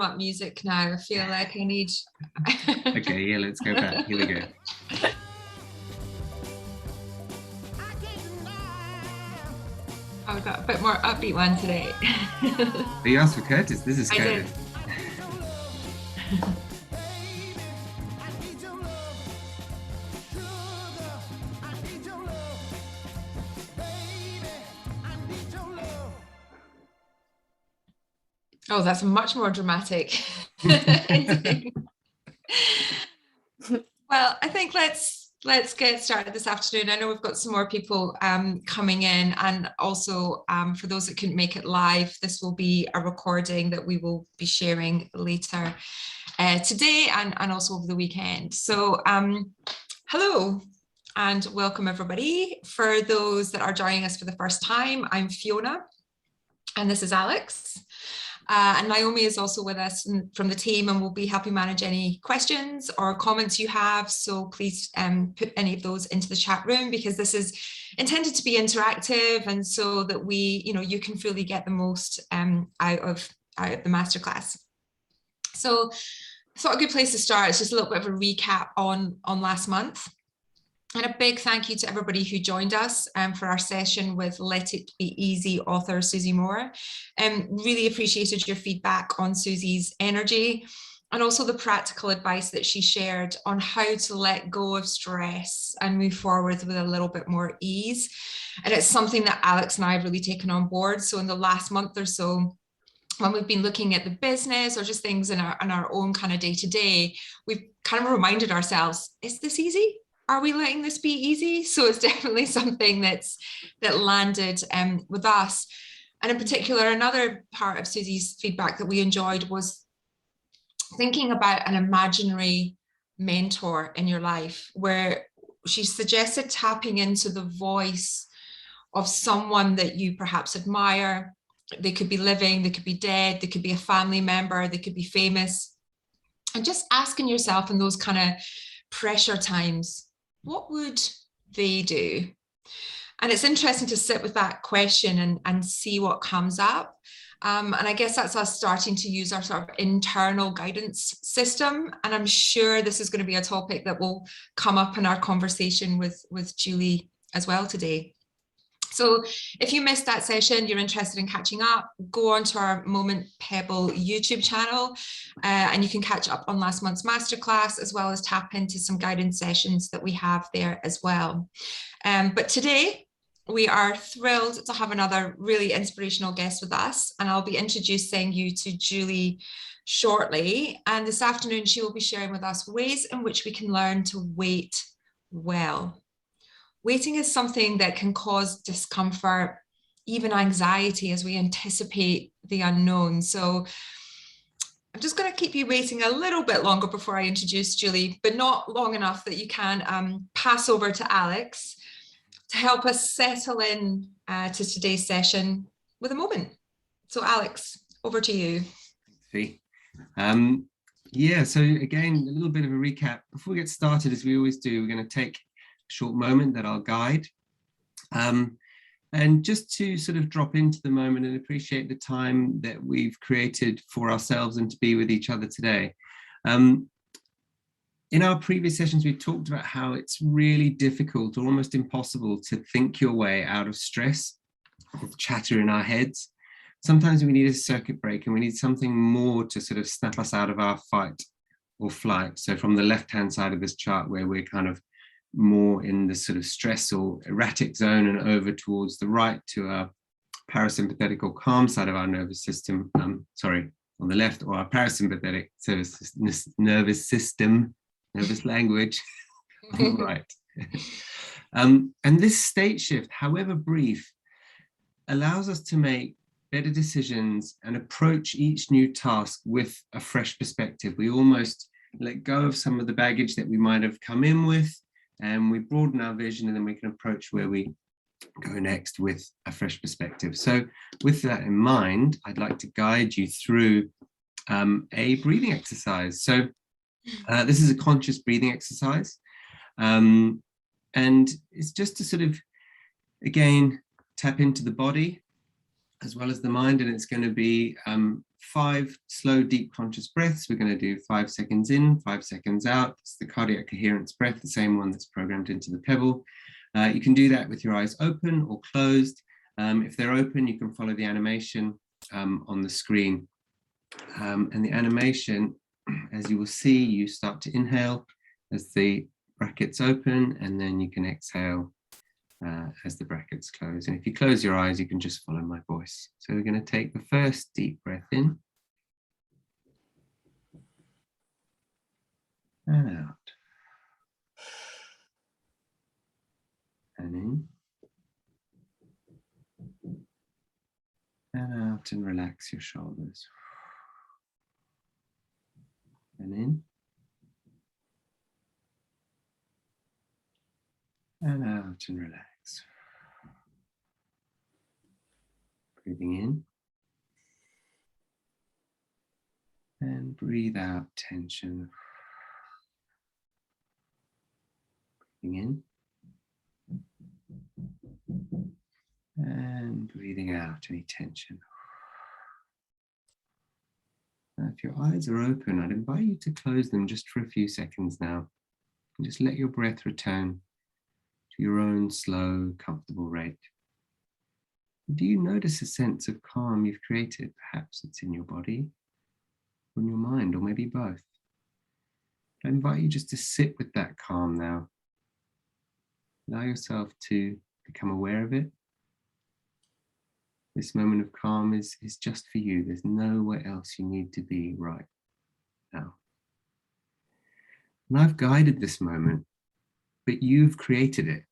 up music now. I feel like I need. Okay, yeah, let's go back. Here we go. Oh, we've got a bit more upbeat one today. You asked for Curtis. This is Curtis. Oh, that's much more dramatic. Well, I think let's get started this afternoon. I know we've got some more people coming in, and also for those that couldn't make it live, this will be a recording that we will be sharing later today and also over the weekend. So hello and welcome everybody. For those that are joining us for the first time, I'm Fiona and this is Alex. And Naomi is also with us from the team and will be helping manage any questions or comments you have. So please put any of those into the chat room, because this is intended to be interactive, and so that you can fully get the most out of the masterclass. So I thought a good place to start is just a little bit of a recap on last month. And a big thank you to everybody who joined us for our session with Let It Be Easy author Susie Moore. Really appreciated your feedback on Susie's energy and also the practical advice that she shared on how to let go of stress and move forward with a little bit more ease. And it's something that Alex and I have really taken on board. So in the last month or so, when we've been looking at the business or just things in our own kind of day-to-day, we've kind of reminded ourselves, is this easy? Are we letting this be easy? So it's definitely something that landed with us. And in particular, another part of Susie's feedback that we enjoyed was thinking about an imaginary mentor in your life, where she suggested tapping into the voice of someone that you perhaps admire. They could be living, they could be dead, they could be a family member, they could be famous. And just asking yourself in those kind of pressure times, what would they do? And it's interesting to sit with that question and see what comes up. And I guess that's us starting to use our sort of internal guidance system. And I'm sure this is going to be a topic that will come up in our conversation with Julie as well today. So if you missed that session, you're interested in catching up, go onto our Moment Pebble YouTube channel and you can catch up on last month's masterclass, as well as tap into some guidance sessions that we have there as well. But today we are thrilled to have another really inspirational guest with us, and I'll be introducing you to Julie shortly. And this afternoon, she will be sharing with us ways in which we can learn to wait well. Waiting is something that can cause discomfort, even anxiety, as we anticipate the unknown. So I'm just going to keep you waiting a little bit longer before I introduce Julie, but not long enough that you can pass over to Alex to help us settle in to today's session with a moment. So Alex, over to you. Yeah, so again, a little bit of a recap. Before we get started, as we always do, we're going to take short moment that I'll guide, and just to sort of drop into the moment and appreciate the time that we've created for ourselves and to be with each other today. In our previous sessions, we talked about how it's really difficult or almost impossible to think your way out of stress with chatter in our heads. Sometimes we need a circuit break and we need something more to sort of snap us out of our fight or flight. So from the left-hand side of this chart, where we're kind of more in the sort of stress or erratic zone, and over towards the right to our parasympathetic or calm side of our nervous system, on the left, or our parasympathetic nervous system, nervous language, on the right. And this state shift, however brief, allows us to make better decisions and approach each new task with a fresh perspective. We almost let go of some of the baggage that we might have come in with, and we broaden our vision, and then we can approach where we go next with a fresh perspective. So with that in mind, I'd like to guide you through a breathing exercise. So this is a conscious breathing exercise. And it's just to sort of, again, tap into the body as well as the mind. And it's going to be 5 slow, deep conscious breaths. We're going to do 5 seconds in, 5 seconds out. It's the cardiac coherence breath, the same one that's programmed into the Pebble. You can do that with your eyes open or closed. If they're open, you can follow the animation on the screen. And the animation, as you will see, you start to inhale as the brackets open, and then you can exhale as the brackets close. And if you close your eyes, you can just follow my voice. So we're going to take the first deep breath in and out, and in and out, and relax your shoulders, and in and out, and relax. Breathing in and breathe out tension. Breathing in and breathing out any tension. Now, if your eyes are open, I'd invite you to close them just for a few seconds now, and just let your breath return to your own slow, comfortable rate. Do you notice a sense of calm you've created? Perhaps it's in your body or in your mind, or maybe both. I invite you just to sit with that calm now. Allow yourself to become aware of it. This moment of calm is just for you. There's nowhere else you need to be right now. And I've guided this moment, but you've created it.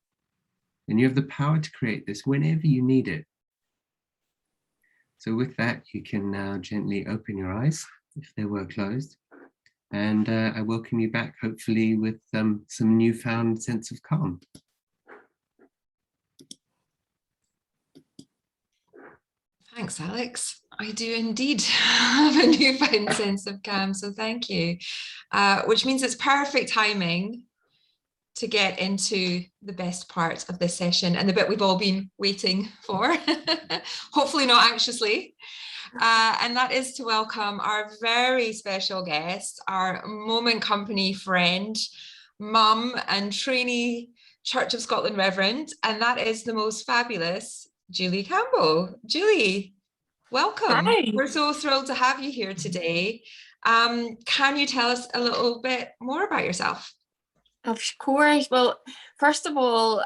And you have the power to create this whenever you need it. So with that, you can now gently open your eyes if they were closed. And I welcome you back, hopefully with some newfound sense of calm. Thanks, Alex. I do indeed have a newfound sense of calm, so thank you. Which means it's perfect timing to get into the best part of this session and the bit we've all been waiting for, hopefully not anxiously. And that is to welcome our very special guest, our Moment Company friend, mum and trainee Church of Scotland Reverend, and that is the most fabulous Julie Campbell. Julie, welcome. Hi. We're so thrilled to have you here today. Can you tell us a little bit more about yourself? Of course. Well, first of all,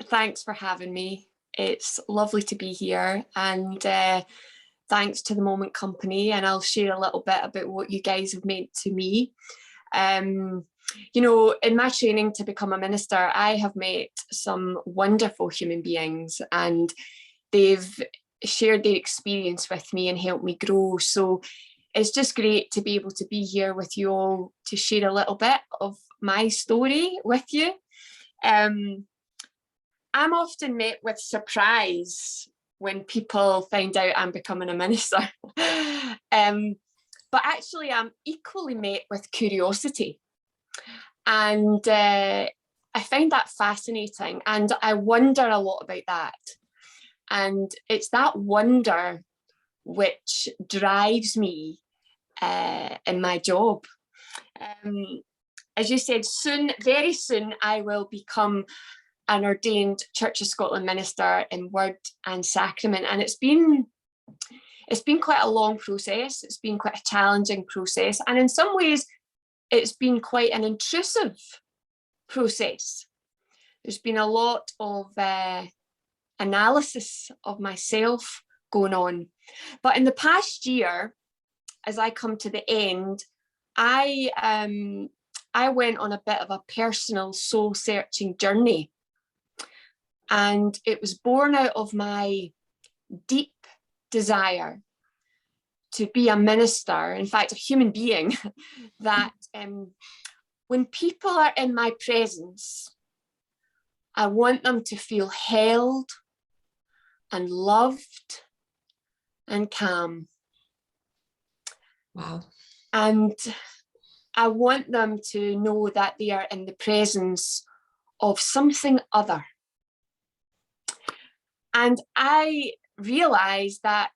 thanks for having me. It's lovely to be here, and thanks to the Moment Company, and I'll share a little bit about what you guys have meant to me. You know, in my training to become a minister, I have met some wonderful human beings, and they've shared their experience with me and helped me grow. So it's just great to be able to be here with you all to share a little bit of my story with you. I'm often met with surprise when people find out I'm becoming a minister. But actually I'm equally met with curiosity. And I find that fascinating, and I wonder a lot about that. And it's that wonder which drives me in my job. As you said, soon, very soon, I will become an ordained Church of Scotland minister in word and sacrament. And it's been quite a long process. It's been quite a challenging process. And in some ways, it's been quite an intrusive process. There's been a lot of analysis of myself going on. But in the past year, as I come to the end, I went on a bit of a personal soul-searching journey. And it was born out of my deep desire to be a minister, in fact, a human being, that when people are in my presence, I want them to feel held and loved and calm. Wow. And I want them to know that they are in the presence of something other. And I realized that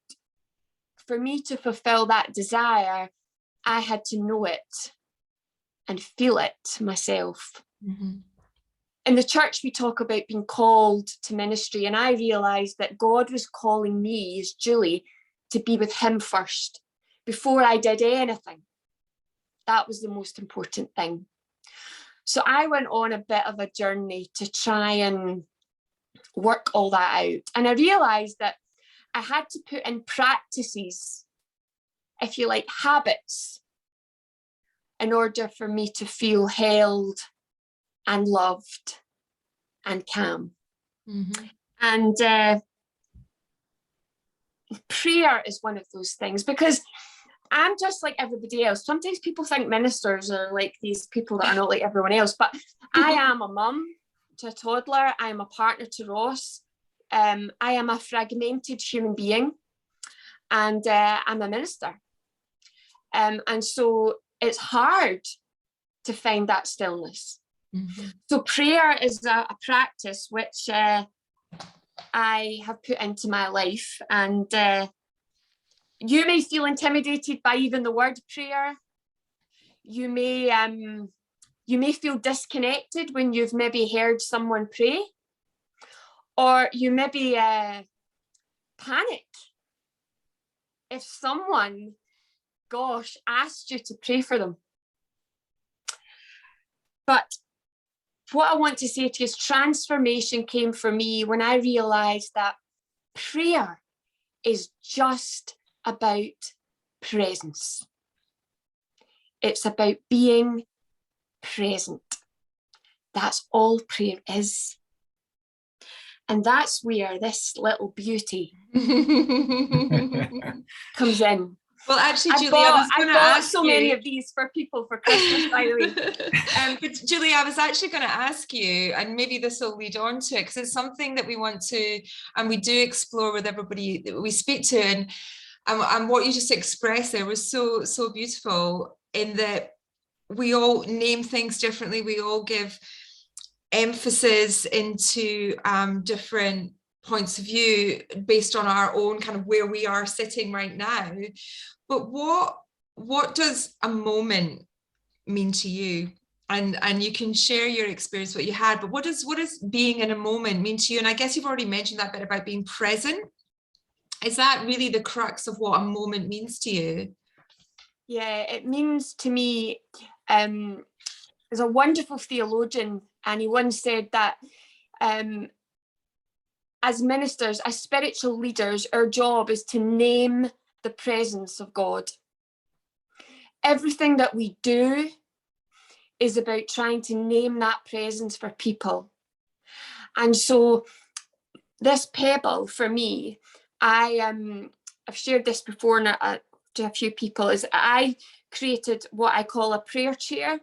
for me to fulfill that desire, I had to know it and feel it myself. Mm-hmm. In the church, we talk about being called to ministry, and I realised that God was calling me as Julie to be with him first before I did anything. That was the most important thing. So I went on a bit of a journey to try and work all that out. And I realised that I had to put in practices, if you like, habits, in order for me to feel held and loved and calm. Mm-hmm. And prayer is one of those things, because I'm just like everybody else. Sometimes people think ministers are like these people that are not like everyone else, but I am a mum to a toddler. I am a partner to Ross. I am a fragmented human being, and I'm a minister. And so it's hard to find that stillness. Mm-hmm. So prayer is a practice which I have put into my life, and you may feel intimidated by even the word prayer. You may feel disconnected when you've maybe heard someone pray, or you maybe panic if someone, asked you to pray for them. But what I want to say to you is transformation came for me when I realised that prayer is just about presence. It's about being present. That's all prayer is. And that's where this little beauty comes in. Well, actually, Julie, I was going to ask so many of these for people for Christmas, by the way. But Julie, I was actually going to ask you, and maybe this will lead on to it, because it's something that we want to, and we do explore with everybody that we speak to, and what you just expressed there was so beautiful, in that we all name things differently. We all give emphasis into different points of view based on our own kind of where we are sitting right now. But what does a moment mean to you? And you can share your experience, what you had, but what does being in a moment mean to you? And I guess you've already mentioned that bit about being present. Is that really the crux of what a moment means to you? Yeah, it means to me, there's a wonderful theologian, and he once said that as ministers, as spiritual leaders, our job is to name the presence of God. Everything that we do is about trying to name that presence for people. And so this pebble for me, I've shared this before to a few people, is I created what I call a prayer chair.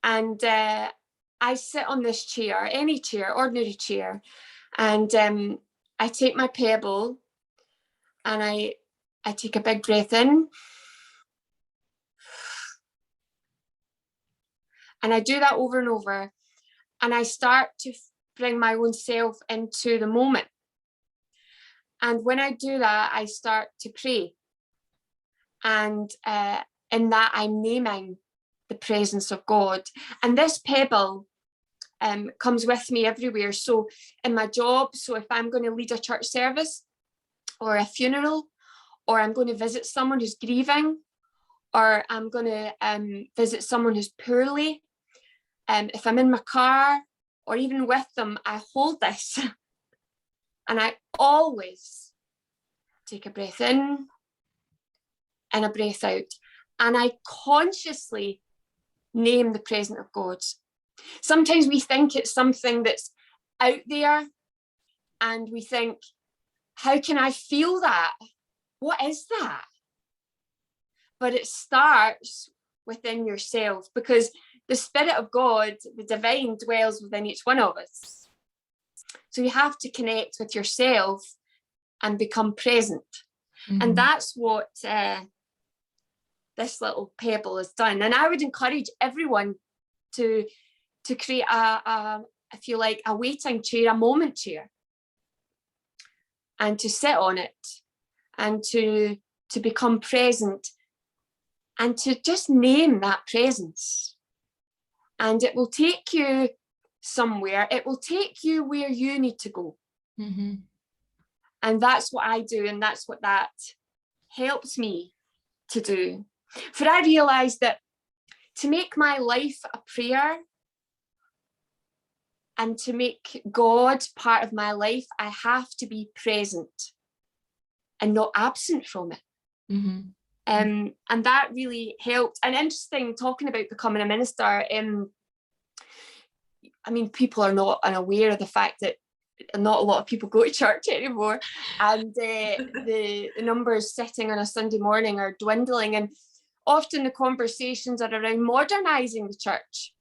And I sit on this chair, any chair, ordinary chair, and I take my pebble and I take a big breath in. And I do that over and over. And I start to bring my own self into the moment. And when I do that, I start to pray. And in that, I'm naming the presence of God. And this pebble comes with me everywhere. So in my job, so if I'm going to lead a church service or a funeral, or I'm going to visit someone who's grieving, or I'm going to visit someone who's poorly, if I'm in my car or even with them, I hold this and I always take a breath in and a breath out, and I consciously name the presence of God. Sometimes we think it's something that's out there, and we think, how can I feel that? What is that? But it starts within yourself, because the Spirit of God, the divine, dwells within each one of us. So you have to connect with yourself and become present. Mm-hmm. And that's what this little pebble has done. And I would encourage everyone to create if you like, a waiting chair, a moment chair, and to sit on it and to become present and to just name that presence. And it will take you somewhere. It will take you where you need to go. Mm-hmm. And that's what I do. And that's what that helps me to do. For I realized that to make my life a prayer and to make God part of my life, I have to be present and not absent from it. Mm-hmm. And that really helped. And interesting, talking about becoming a minister, I mean, people are not unaware of the fact that not a lot of people go to church anymore, and the numbers sitting on a Sunday morning are dwindling, and often the conversations are around modernising the church.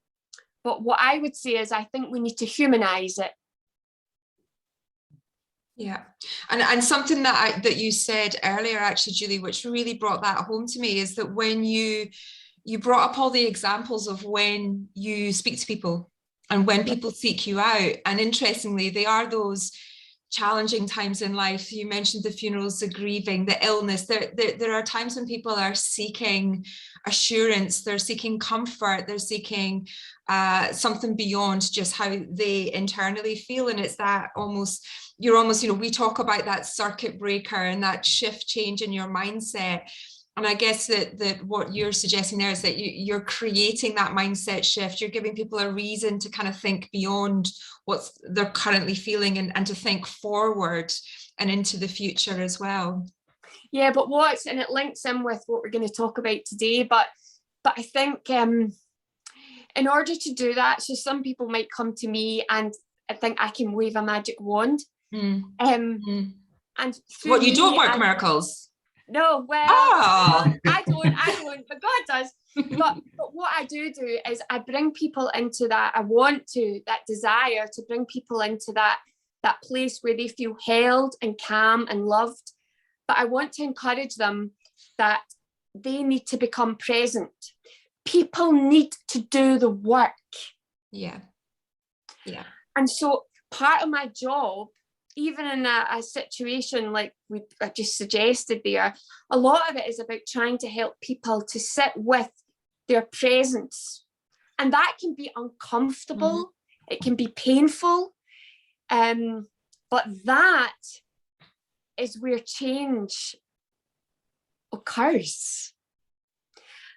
But what I would say is I think we need to humanise it. Yeah, and something that you said earlier, actually, Julie, which really brought that home to me, is that when you brought up all the examples of when you speak to people and when people seek you out, and interestingly, they are those challenging times in life. You mentioned the funerals, the grieving, the illness. There are times when people are seeking assurance, they're seeking comfort, they're seeking something beyond just how they internally feel. And it's that you're almost, we talk about that circuit breaker and that shift change in your mindset. And I guess that what you're suggesting there is that you're creating that mindset shift. You're giving people a reason to kind of think beyond what they're currently feeling and to think forward and into the future as well. Yeah, but and it links in with what we're going to talk about today. But I think in order to do that, so some people might come to me and I think I can wave a magic wand. And what, you don't work miracles? No, well, I don't, but God does. But what I do is I bring people into that. I want that desire to bring people into that place where they feel held and calm and loved. But I want to encourage them that they need to become present. People need to do the work. Yeah. And so part of my job, even in a situation like I just suggested there, a lot of it is about trying to help people to sit with their presence. And that can be uncomfortable. It can be painful. But that is where change occurs.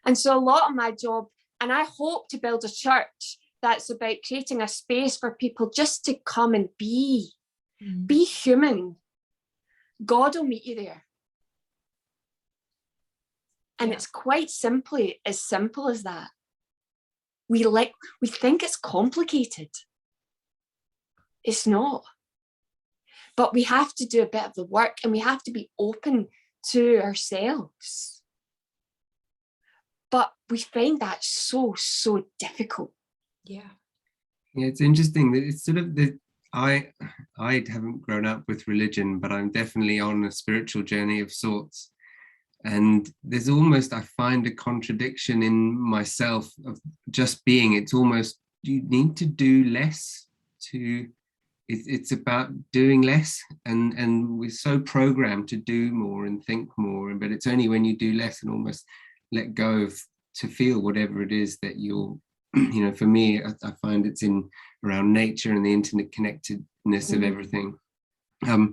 And so a lot of my job, and I hope to build a church that's about creating a space for people just to come and be human. God will meet you there. And it's quite simply as simple as that. We think it's complicated. It's not. But we have to do a bit of the work, and we have to be open to ourselves. But we find that so difficult. Yeah, it's interesting that it's sort of I haven't grown up with religion, but I'm definitely on a spiritual journey of sorts. And there's almost, I find, a contradiction in myself of just being. It's almost, you need to do less to, it's about doing less. And we're so programmed to do more and think more. But it's only when you do less and almost let go of to feel whatever it is that you're, for me, I find it's around nature and the internet connectedness of everything. But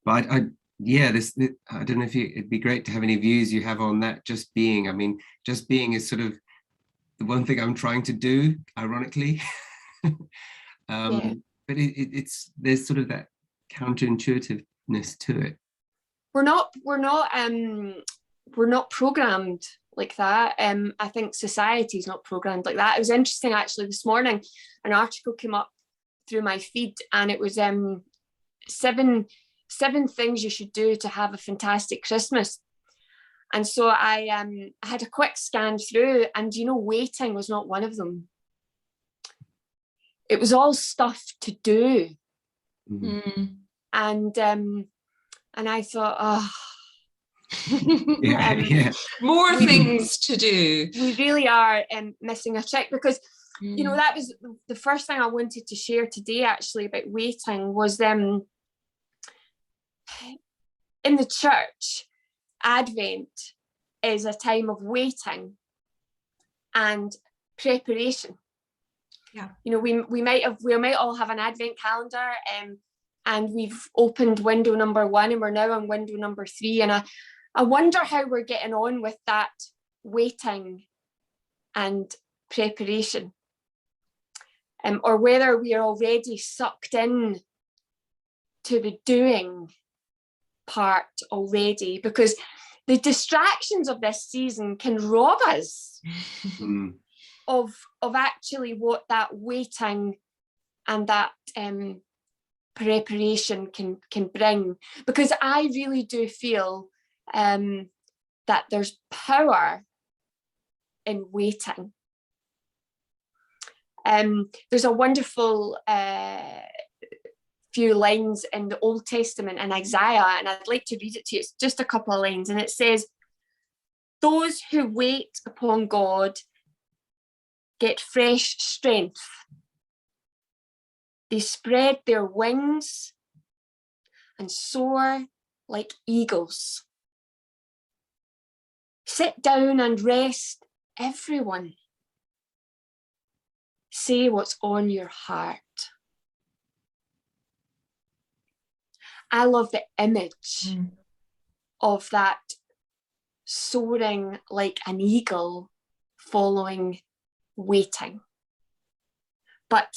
I don't know if it'd be great to have any views you have on that. Just being, I mean, just being is sort of the one thing I'm trying to do, ironically. But it's there's sort of that counterintuitiveness to it. We're not programmed like that. I think society is not programmed like that. It was interesting, actually, this morning, an article came up through my feed, and it was 7 things you should do to have a fantastic Christmas. And so I had a quick scan through, and waiting was not one of them. It was all stuff to do. And I thought, more things to do. We really are missing a trick, because that was the first thing I wanted to share today, actually, about waiting, was in the church, Advent is a time of waiting and preparation. Yeah. You know, we might all have an Advent calendar, and we've opened window number 1 and we're now on window number 3. And I wonder how we're getting on with that waiting and preparation, or whether we are already sucked in to the doing part already, because the distractions of this season can rob us of actually what that waiting and that preparation can bring. Because I really do feel that there's power in waiting. There's a wonderful few lines in the Old Testament in Isaiah, and I'd like to read it to you. It's just a couple of lines, and it says, "Those who wait upon God get fresh strength. They spread their wings and soar like eagles. Sit down and rest, everyone. Say what's on your heart." I love the image of that soaring like an eagle following waiting. But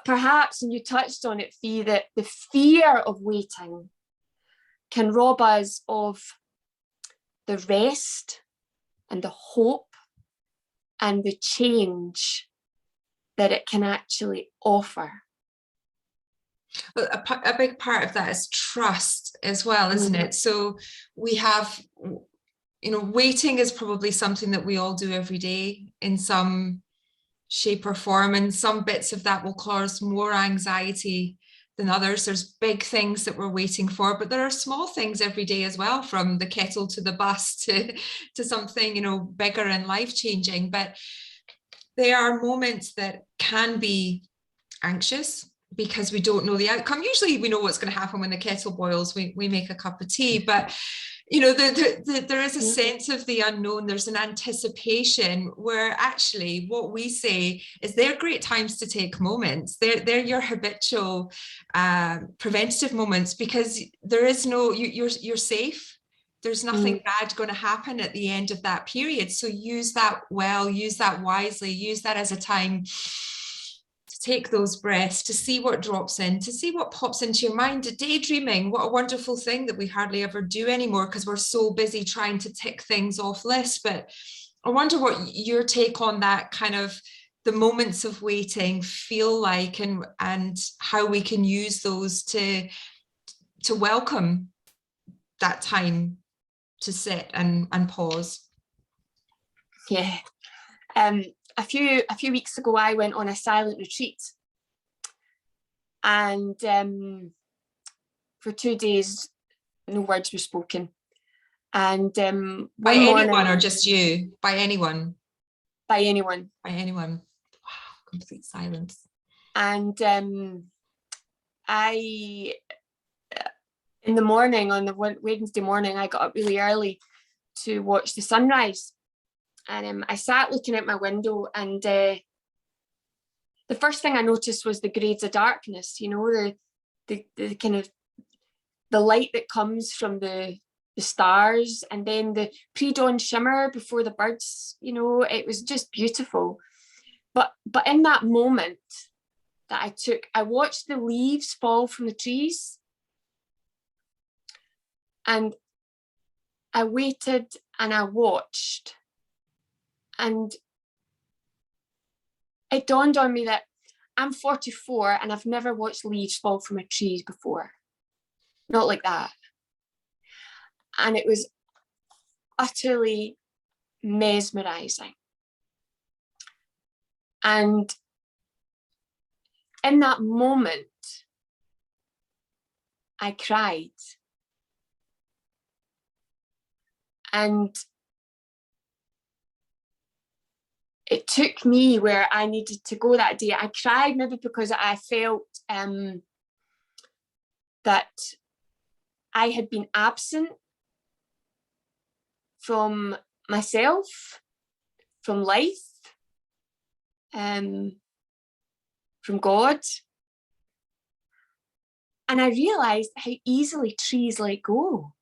perhaps, and you touched on it, Fee, that the fear of waiting can rob us of the rest and the hope and the change that it can actually offer. Well, a big part of that is trust as well, isn't it? So we have, you know, waiting is probably something that we all do every day in some shape or form, and some bits of that will cause more anxiety than others. There's big things that we're waiting for, but there are small things every day as well, from the kettle to the bus to something, you know, bigger and life-changing. But there are moments that can be anxious because we don't know the outcome. Usually we know what's going to happen when the kettle boils. We make a cup of tea, but you know, there is a sense of the unknown. There's an anticipation where actually what we say is they're great times to take moments. They're your habitual preventative moments, because there is no, you're safe. There's nothing bad going to happen at the end of that period. So use that well, use that wisely, use that as a time to take those breaths, to see what drops in, to see what pops into your mind. Daydreaming, what a wonderful thing that we hardly ever do anymore because we're so busy trying to tick things off lists. But I wonder what your take on that, kind of the moments of waiting feel like, and how we can use those to welcome that time to sit and pause. Yeah. A few weeks ago, I went on a silent retreat, and for 2 days, no words were spoken. And by anyone, or just you? By anyone? By anyone. By anyone. Wow, complete silence. And in the morning, on the Wednesday morning, I got up really early to watch the sunrise. And I sat looking out my window, and the first thing I noticed was the grades of darkness, you know, the kind of the light that comes from the stars, and then the pre-dawn shimmer before the birds, you know, it was just beautiful. But in that moment that I watched the leaves fall from the trees, and I waited and I watched. And it dawned on me that I'm 44 and I've never watched leaves fall from a tree before. Not like that. And it was utterly mesmerizing. And in that moment, I cried. And it took me where I needed to go that day. I cried maybe because I felt that I had been absent from myself, from life, from God. And I realised how easily trees let go.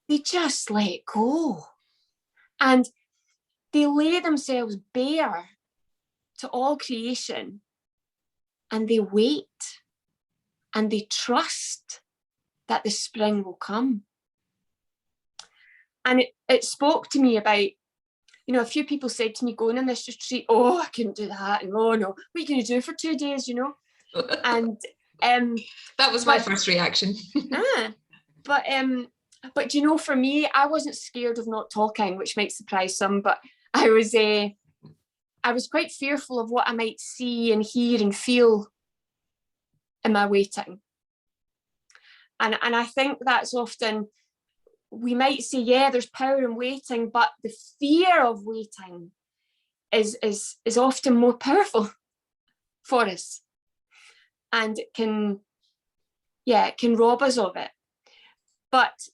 They just let go. And they lay themselves bare to all creation. And they wait. And they trust that the spring will come. And it spoke to me about, you know, a few people said to me going on this retreat, oh, I couldn't do that. And oh no, what are you going to do for 2 days, you know? And that was my first reaction. But you know, for me, I wasn't scared of not talking, which might surprise some, but I was quite fearful of what I might see and hear and feel in my waiting. And I think that's often, we might say, yeah, there's power in waiting, but the fear of waiting is often more powerful for us. And it can rob us of it. But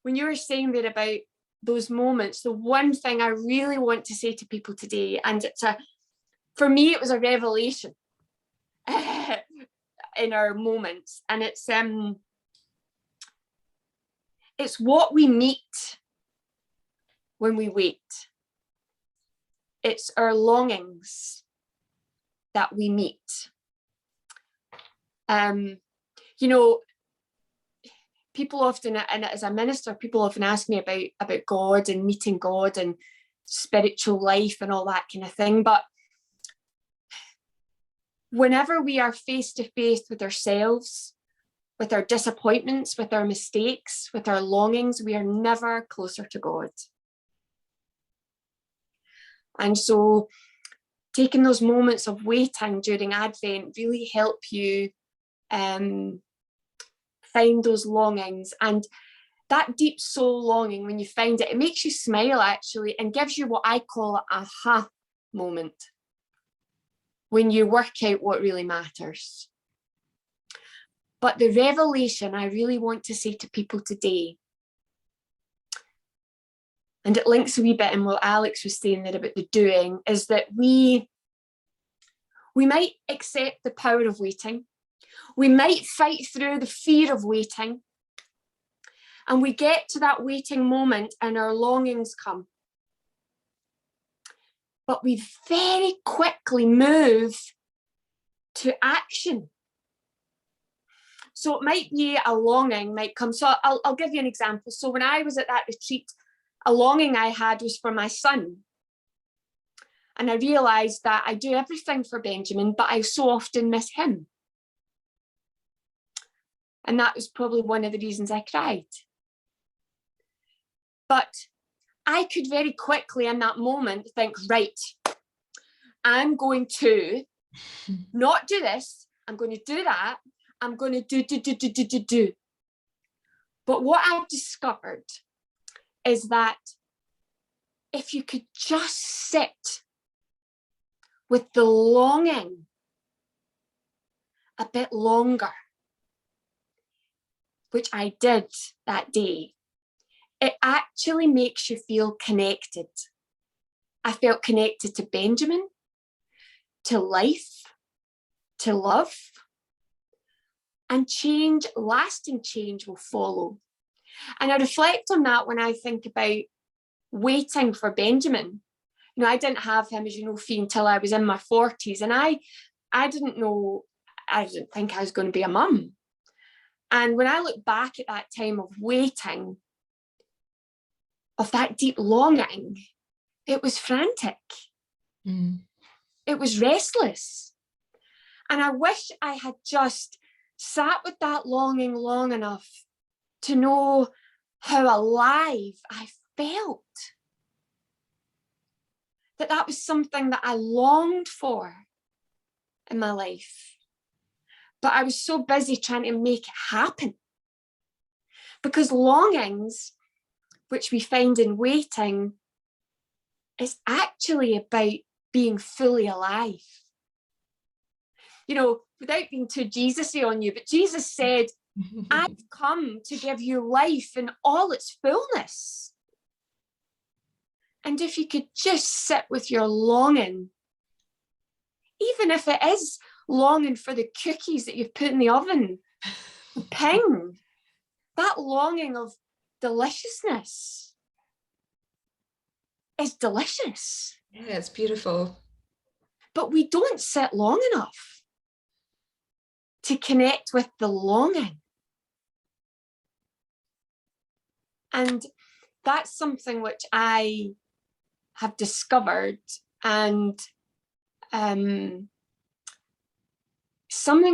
when you were saying there about those moments, the one thing I really want to say to people today, and for me, it was a revelation in our moments, and it's what we meet when we wait. It's our longings that we meet. You know, people often, and as a minister, people often ask me about God and meeting God and spiritual life and all that kind of thing. But whenever we are face to face with ourselves, with our disappointments, with our mistakes, with our longings, we are never closer to God. And so taking those moments of waiting during Advent really help you find those longings. And that deep soul longing, when you find it, it makes you smile actually, and gives you what I call an aha moment, when you work out what really matters. But the revelation I really want to say to people today, and it links a wee bit in what Alex was saying there about the doing, is that we might accept the power of waiting. We might fight through the fear of waiting. And we get to that waiting moment and our longings come. But we very quickly move to action. So it might be a longing might come. So I'll give you an example. So when I was at that retreat, a longing I had was for my son. And I realised that I do everything for Benjamin, but I so often miss him. And that was probably one of the reasons I cried. But I could very quickly in that moment think, right, I'm going to not do this, I'm going to do that, I'm going to do. But what I've discovered is that if you could just sit with the longing a bit longer, which I did that day, it actually makes you feel connected. I felt connected to Benjamin, to life, to love, and change, lasting change will follow. And I reflect on that when I think about waiting for Benjamin. You know, I didn't have him, as you know, Fee, until I was in my 40s. And I didn't think I was going to be a mum. And when I look back at that time of waiting, of that deep longing, it was frantic. It was restless. And I wish I had just sat with that longing long enough to know how alive I felt. That was something that I longed for in my life. But I was so busy trying to make it happen. Because longings, which we find in waiting, is actually about being fully alive. you know, without being too Jesus-y on you, but Jesus said, I've come to give you life in all its fullness. And if you could just sit with your longing, even if it is longing for the cookies that you've put in the oven, ping, that longing of deliciousness is delicious. Yeah, it's beautiful. But we don't sit long enough to connect with the longing. And that's something which I have discovered, and something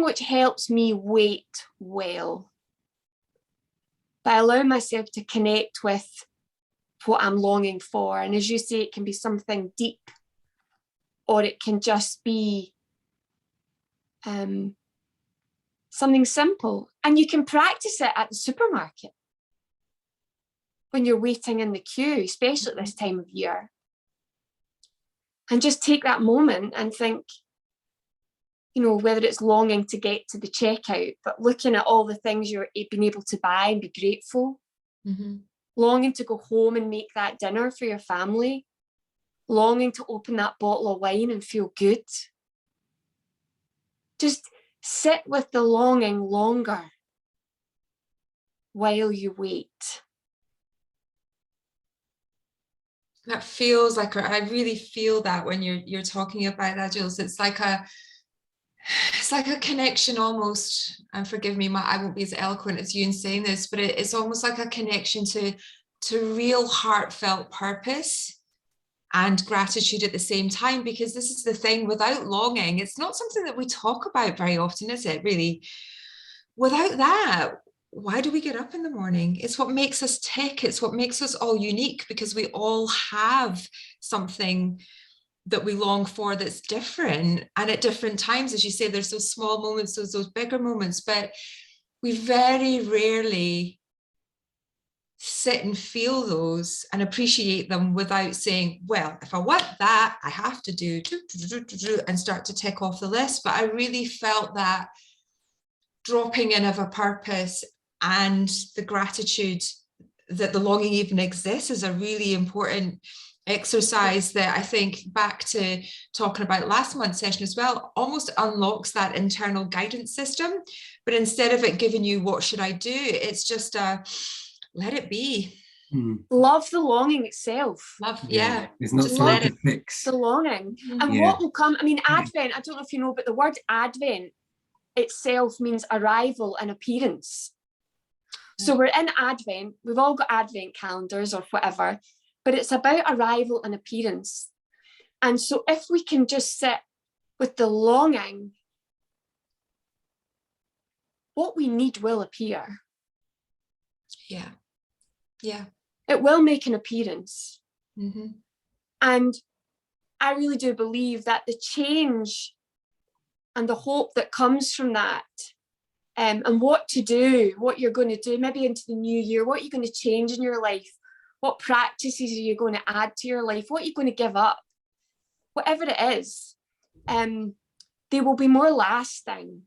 which helps me wait well, by allowing myself to connect with what I'm longing for. And as you say, it can be something deep, or it can just be something simple. And you can practice it at the supermarket when you're waiting in the queue, especially at this time of year. And just take that moment and think, you know, whether it's longing to get to the checkout, but looking at all the things you're being able to buy and be grateful, longing to go home and make that dinner for your family, longing to open that bottle of wine and feel good. Just sit with the longing longer while you wait. That feels like, I really feel that when you're talking about that, Jules. It's like a connection almost, and forgive me, I won't be as eloquent as you in saying this, but it's almost like a connection to real heartfelt purpose and gratitude at the same time. Because this is the thing, without longing, it's not something that we talk about very often, is it, really? Without that, why do we get up in the morning? It's what makes us tick. It's what makes us all unique, because we all have something that we long for that's different, and at different times. As you say, there's those small moments, those bigger moments, but we very rarely sit and feel those and appreciate them without saying, well, if I want that, I have to do and start to tick off the list. But I really felt that dropping in of a purpose and the gratitude that the longing even exists is a really important exercise that I think, back to talking about last month's session as well, almost unlocks that internal guidance system. But instead of it giving you what should I do, it's just let it be. Love the longing itself. Love, yeah. It's not Just something let to fix. The longing. And what will come, I mean, Advent, I don't know if you know, but the word Advent itself means arrival and appearance. So we're in Advent, we've all got Advent calendars or whatever, but it's about arrival and appearance. And so if we can just sit with the longing, what we need will appear. Yeah. Yeah. It will make an appearance. Mm-hmm. And I really do believe that the change and the hope that comes from that, and what to do, what you're going to do, maybe into the new year, what you're going to change in your life, what practices are you going to add to your life, what you're going to give up, whatever it is, they will be more lasting.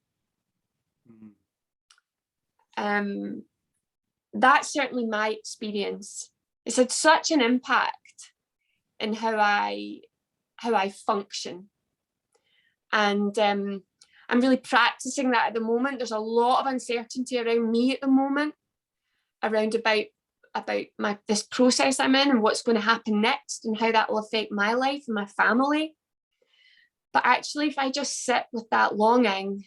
That's certainly my experience. It's had such an impact in how I function. And I'm really practicing that at the moment. There's a lot of uncertainty around me at the moment, around about this process I'm in and what's going to happen next and how that will affect my life and my family. But actually, if I just sit with that longing,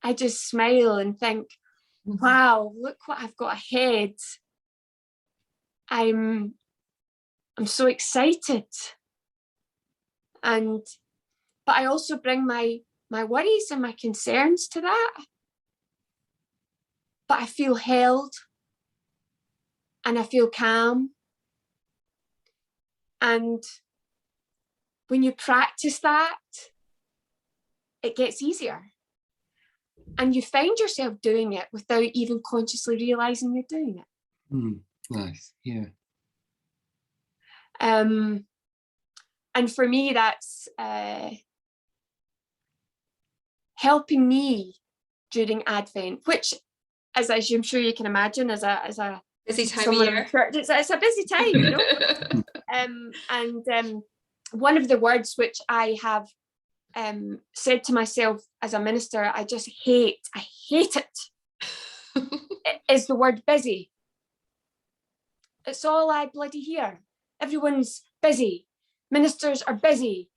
I just smile and think, wow, look what I've got ahead. I'm so excited. But I also bring my worries and my concerns to that. But I feel held and I feel calm. And when you practice that, it gets easier. And you find yourself doing it without even consciously realizing you're doing it. Nice, yeah. And for me, that's helping me during Advent, which, as I'm sure you can imagine, as a busy time of someone in year. church, it's a busy time, you know. And one of the words which I have said to myself as a minister, I hate it, is the word busy. It's all I bloody hear. Everyone's busy. Ministers are busy.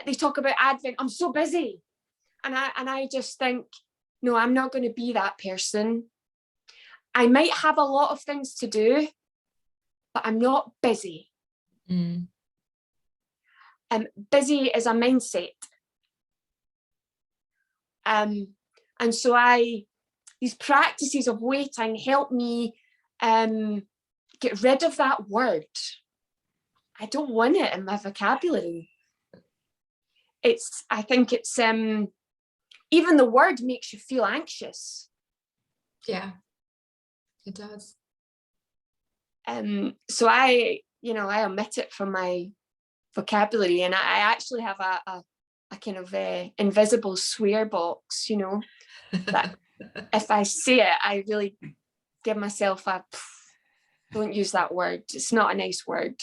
They talk about Advent. I'm so busy. And I just think, no, I'm not going to be that person. I might have a lot of things to do, but I'm not busy. Busy is a mindset. And so these practices of waiting help me get rid of that word. I don't want it in my vocabulary. I think it's even the word makes you feel anxious. Yeah, it does. So I omit it from my vocabulary, and I actually have a kind of invisible swear box, you know, that if I say it, I really give myself don't use that word. It's not a nice word.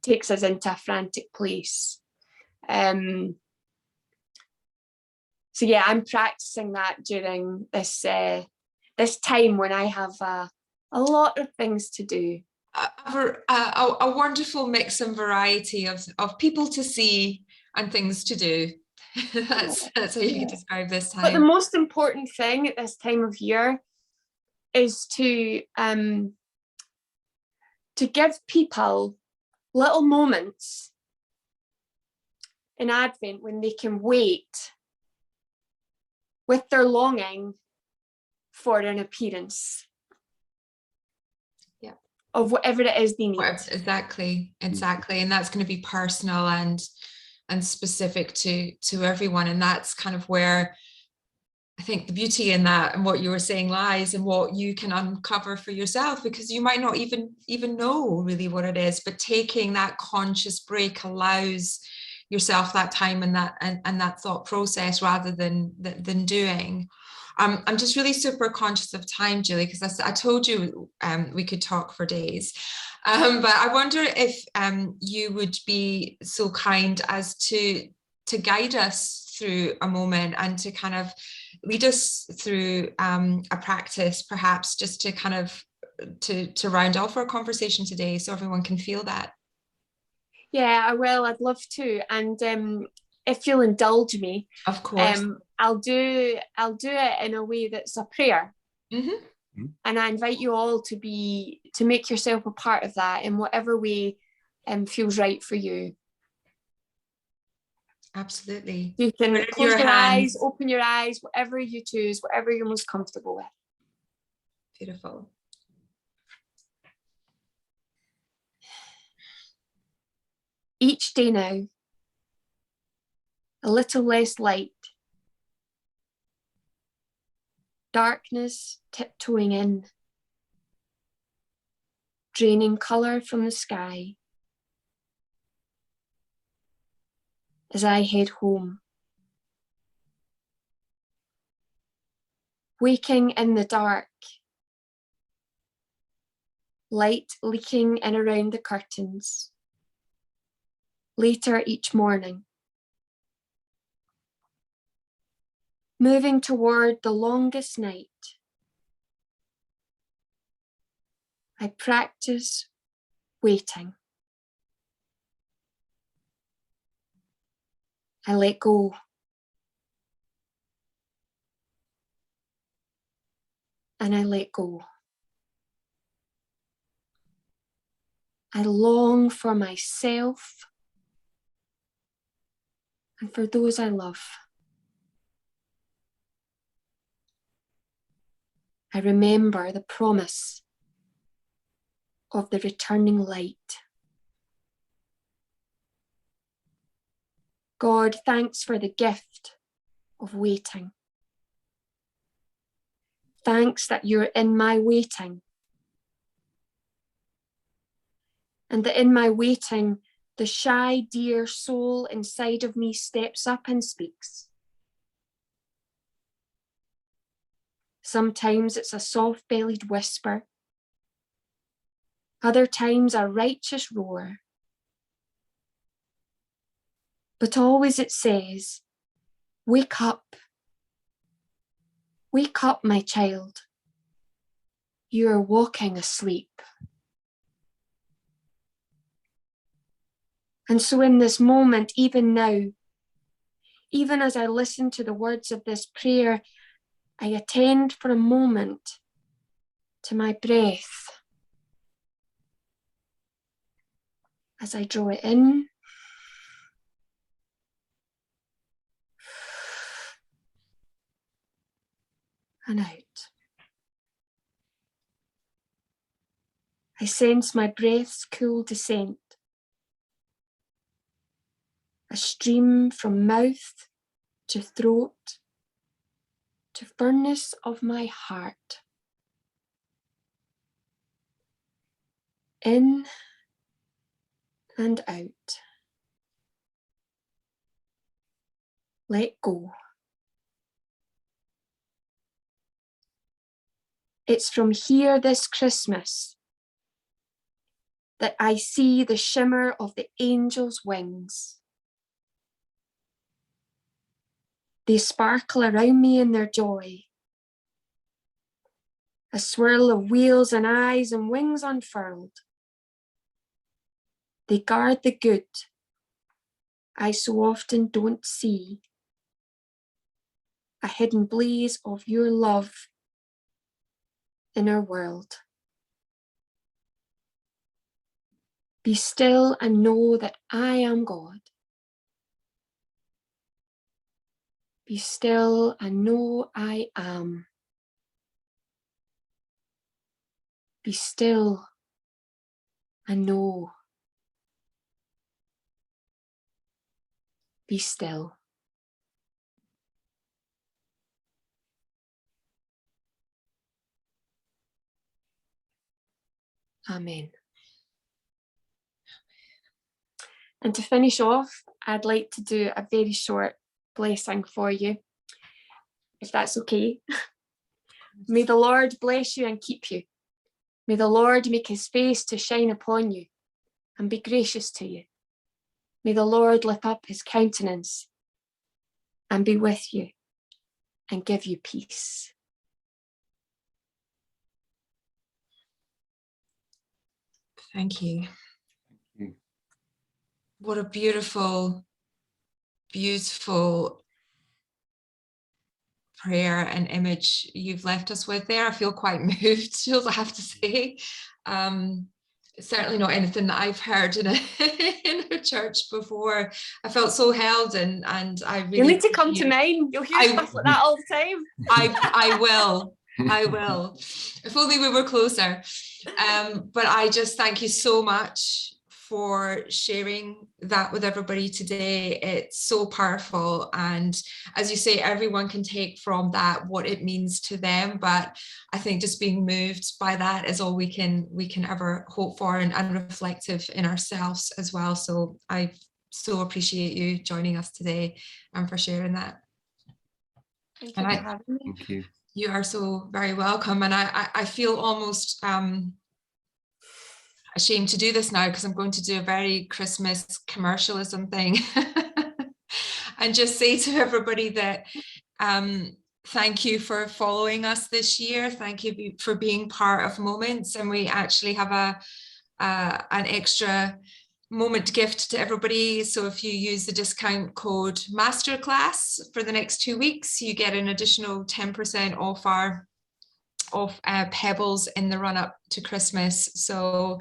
Takes us into a frantic place. So yeah, I'm practicing that during this time when I have a lot of things to do. A wonderful mix and variety of people to see and things to do. That's how you could describe this time. But the most important thing at this time of year is to give people little moments in Advent when they can wait with their longing for an appearance. Yeah. Of whatever it is they need. Exactly. And that's going to be personal and specific to everyone. And that's kind of where I think the beauty in that and what you were saying lies, and what you can uncover for yourself, because you might not even know really what it is, but taking that conscious break allows yourself that time and that thought process rather than doing. I'm just really super conscious of time, Julie, because I told you we could talk for days. But I wonder if you would be so kind as to guide us through a moment and to kind of lead us through a practice, perhaps just to kind of to round off our conversation today, so everyone can feel that. Yeah, I will. I'd love to. And if you'll indulge me, of course, I'll do it in a way that's a prayer. Mm-hmm. And I invite you all to make yourself a part of that in whatever way feels right for you. Absolutely. You can close your eyes, open your eyes, whatever you choose, whatever you're most comfortable with. Beautiful. Each day now, a little less light. Darkness tiptoeing in, draining colour from the sky. As I head home, waking in the dark, light leaking in around the curtains. Later each morning, moving toward the longest night, I practice waiting. I let go. And I let go. I long for myself and for those I love. I remember the promise of the returning light. God, thanks for the gift of waiting. Thanks that you're in my waiting. And that in my waiting, the shy, dear soul inside of me steps up and speaks. Sometimes it's a soft-bellied whisper. Other times a righteous roar. But always it says, wake up. Wake up, my child. You are walking asleep. And so in this moment, even now, even as I listen to the words of this prayer, I attend for a moment to my breath as I draw it in and out. I sense my breath's cool descent, a stream from mouth to throat to furnace of my heart. In and out. Let go. It's from here this Christmas that I see the shimmer of the angels' wings. They sparkle around me in their joy. A swirl of wheels and eyes and wings unfurled. They guard the good I so often don't see. A hidden blaze of your love in our world. Be still and know that I am God. Be still and know I am. Be still and know. Be still. Amen. And to finish off, I'd like to do a very short blessing for you, if that's okay. May the Lord bless you and keep you. May the Lord make his face to shine upon you and be gracious to you. May the Lord lift up his countenance and be with you and give you peace. Thank you. Thank you. What a beautiful, beautiful prayer and image you've left us with there. I feel quite moved, Jules, I have to say. Certainly not anything that I've heard in a church before. I felt so held, and I really... You'll need to come to mine. You'll hear stuff like that all the time. I will. If only we were closer. But I just thank you so much for sharing that with everybody today. It's so powerful, and as you say, everyone can take from that what it means to them, but I think just being moved by that is all we can ever hope for, and reflective in ourselves as well. So I so appreciate you joining us today and for sharing that. Thank you for having me. Thank you. You are so very welcome, and I feel almost ashamed to do this now, because I'm going to do a very Christmas commercialism thing and just say to everybody that thank you for following us this year. Thank you for being part of Moments, and we actually have an extra moment gift to everybody. So if you use the discount code Masterclass for the next 2 weeks, you get an additional 10% off our Pebbles in the run up to Christmas. So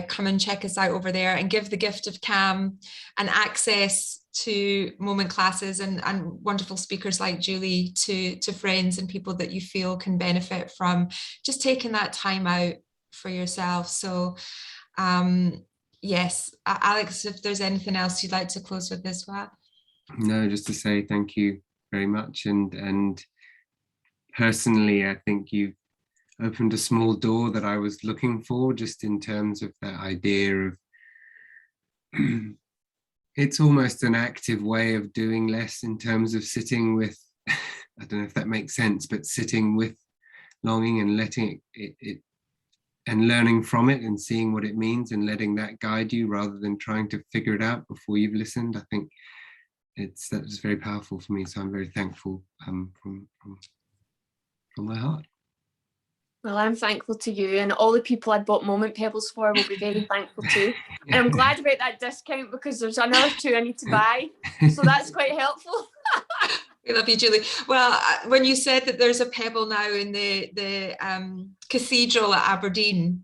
come and check us out over there, and give the gift of Cam and access to moment classes and wonderful speakers like Julie to friends and people that you feel can benefit from just taking that time out for yourself. So yes, Alex, if there's anything else you'd like to close with as well. No, just to say thank you very much, and personally, I think you've opened a small door that I was looking for, just in terms of that idea of it's almost an active way of doing less, in terms of sitting with, I don't know if that makes sense, but sitting with longing and letting it and learning from it and seeing what it means and letting that guide you rather than trying to figure it out before you've listened. I think that's very powerful for me. So I'm very thankful from my heart. Well, I'm thankful to you, and all the people I bought Moment Pebbles for will be very thankful too. And I'm glad about that discount, because there's another 2 I need to buy. So that's quite helpful. We love you, Julie. Well, when you said that there's a pebble now in the cathedral at Aberdeen,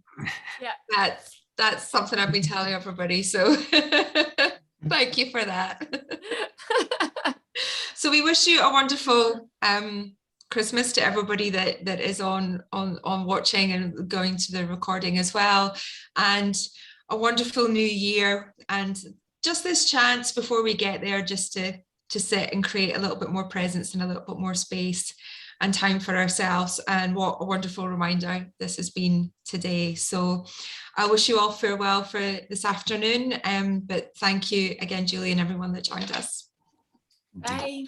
yeah, that's something I've been telling everybody. So thank you for that. So we wish you a wonderful Christmas to everybody that is on watching and going to the recording as well, and a wonderful new year, and just this chance before we get there just to sit and create a little bit more presence and a little bit more space and time for ourselves. And what a wonderful reminder this has been today. So I wish you all farewell for this afternoon, but thank you again, Julie, and everyone that joined us. Bye.